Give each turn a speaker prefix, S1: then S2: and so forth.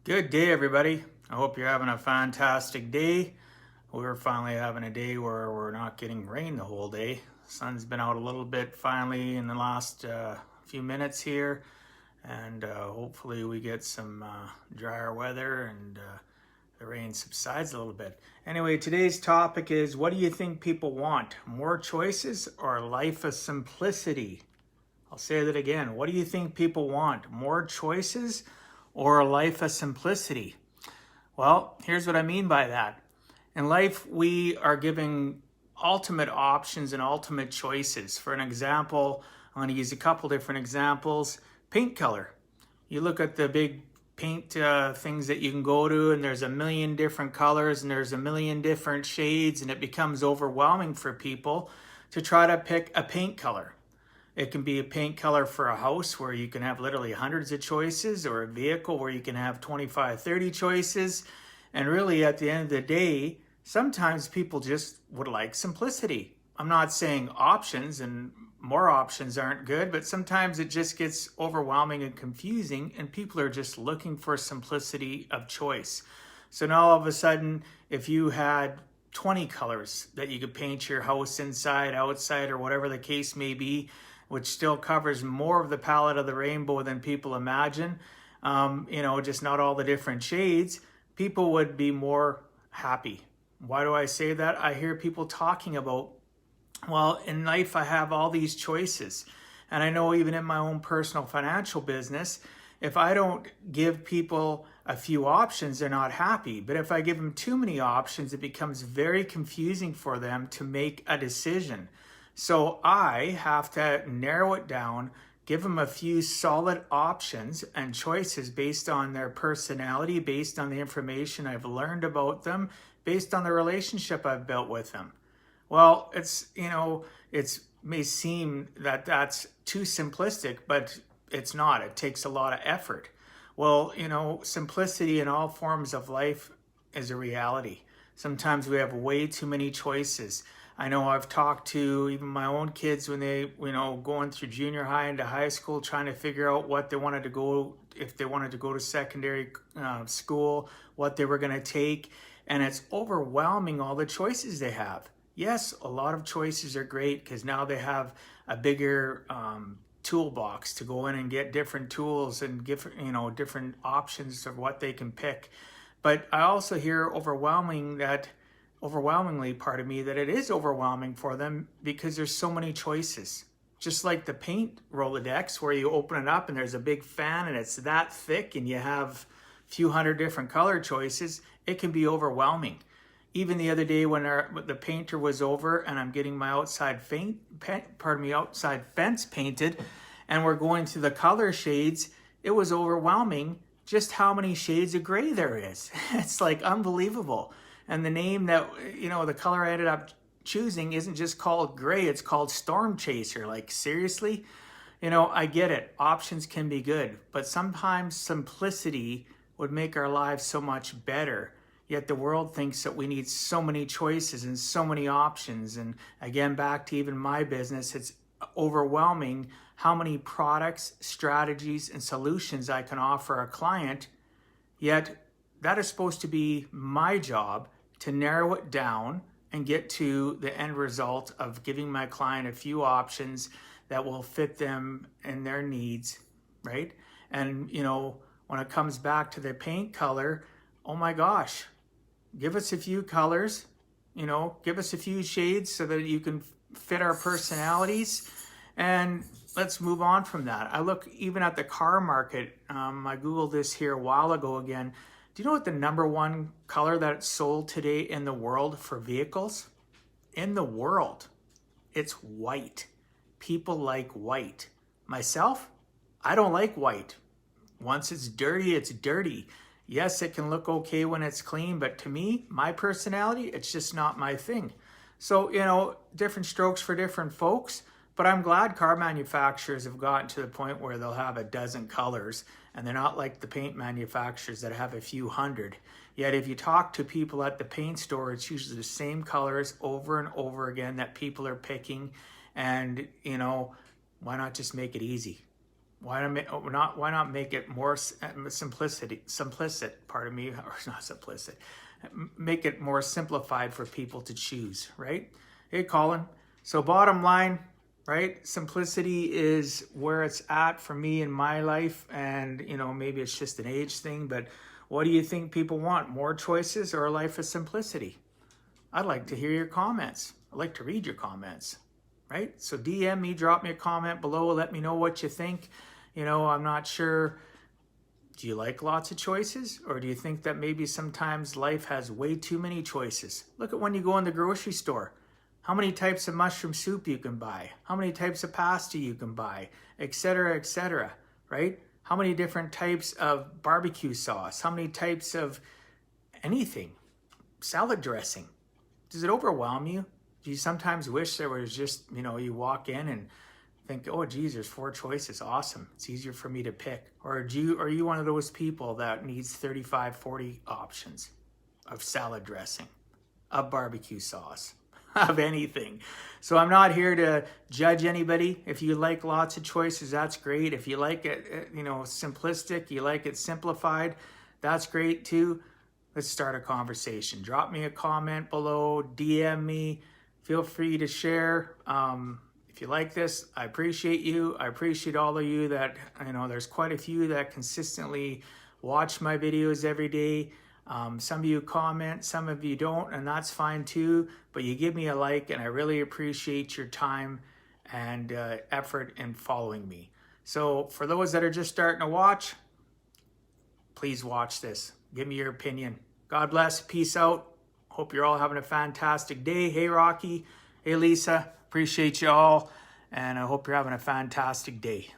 S1: Good day, everybody. I hope you're having a fantastic day. We're finally having a day where we're not getting rain the whole day. Sun's been out a little bit finally in the last few minutes here, and hopefully we get some drier weather and the rain subsides a little bit. Anyway, today's topic is, what do you think people want? More choices or a life of simplicity? I'll say that again. What do you think people want? More choices or a life of simplicity? Well, here's what I mean by that. In life, we are giving ultimate options and ultimate choices. For an example, I'm going to use a couple different examples. Paint color. You look at the big paint things that you can go to, and there's a million different colors and there's a million different shades, and it becomes overwhelming for people to try to pick a paint color. It can be a paint color for a house where you can have literally hundreds of choices, or a vehicle where you can have 25, 30 choices. And really, at the end of the day, sometimes people just would like simplicity. I'm not saying options and more options aren't good, but sometimes it just gets overwhelming and confusing, and people are just looking for simplicity of choice. So now all of a sudden, if you had 20 colors that you could paint your house inside, outside, or whatever the case may be, which still covers more of the palette of the rainbow than people imagine, just not all the different shades, people would be more happy. Why do I say that? I hear people talking about, well, in life I have all these choices. And I know even in my own personal financial business, if I don't give people a few options, they're not happy. But if I give them too many options, it becomes very confusing for them to make a decision. So I have to narrow it down, give them a few solid options and choices based on their personality, based on the information I've learned about them, based on the relationship I've built with them. Well, it may seem that that's too simplistic, but it's not. It takes a lot of effort. Well, simplicity in all forms of life is a reality. Sometimes we have way too many choices. I know I've talked to even my own kids when they, going through junior high into high school, trying to figure out what they wanted to go, if they wanted to go to secondary school, what they were going to take. And it's overwhelming, all the choices they have. Yes, a lot of choices are great because now they have a bigger toolbox to go in and get different tools and different options of what they can pick. But I also hear overwhelmingly, that it is overwhelming for them because there's so many choices. Just like the paint Rolodex, where you open it up and there's a big fan and it's that thick and you have a few hundred different color choices, it can be overwhelming. Even the other day when the painter was over and I'm getting my outside fence painted, and we're going through the color shades, it was overwhelming just how many shades of gray there is. It's like unbelievable. And the name that, the color I ended up choosing isn't just called gray, it's called Storm Chaser. Like, seriously? I get it. Options can be good, but sometimes simplicity would make our lives so much better. Yet the world thinks that we need so many choices and so many options. And again, back to even my business, it's overwhelming how many products, strategies, and solutions I can offer a client. Yet that is supposed to be my job, to narrow it down and get to the end result of giving my client a few options that will fit them and their needs, right? And, when it comes back to the paint color, oh my gosh, give us a few colors, give us a few shades so that you can fit our personalities, and let's move on from that. I look even at the car market. I Googled this here a while ago again. Do you know what the number one color that's sold today in the world for vehicles? In the world, it's white. People like white. Myself, I don't like white. Once it's dirty, it's dirty. Yes, it can look okay when it's clean, but to me, my personality, it's just not my thing. So, different strokes for different folks, but I'm glad car manufacturers have gotten to the point where they'll have a dozen colors, and they're not like the paint manufacturers that have a few hundred. Yet if you talk to people at the paint store, it's usually the same colors over and over again that people are picking. And, why not just make it easy? Why not make it more simplicit, pardon me, or not simplicit, make it more simplified for people to choose, right? Hey, Colin. So bottom line, right? Simplicity is where it's at for me in my life. And, you know, maybe it's just an age thing, but what do you think people want? More choices or a life of simplicity? I'd like to hear your comments. I'd like to read your comments, right? So DM me, drop me a comment below. Let me know what you think. You know, I'm not sure. Do you like lots of choices? Or do you think that maybe sometimes life has way too many choices? Look at when you go in the grocery store. How many types of mushroom soup you can buy, how many types of pasta you can buy, etc., right? How many different types of barbecue sauce, how many types of anything, salad dressing. Does it overwhelm you? Do you sometimes wish there was just, you know, you walk in and think, oh geez, there's 4 choices, awesome, it's easier for me to pick? Or are you one of those people that needs 35, 40 options of salad dressing, of barbecue sauce, of anything? So I'm not here to judge anybody. If you like lots of choices, that's great. If you like it, you know, simplistic, you like it simplified, that's great too. Let's start a conversation. Drop me a comment below, DM me, feel free to share. If you like this, I appreciate you. I appreciate all of you that, you know, there's quite a few that consistently watch my videos every day. Some of you comment, some of you don't, and that's fine too, but you give me a like, and I really appreciate your time and effort in following me. So for those that are just starting to watch, please watch this. Give me your opinion. God bless. Peace out. Hope you're all having a fantastic day. Hey, Rocky. Hey, Lisa. Appreciate you all, and I hope you're having a fantastic day.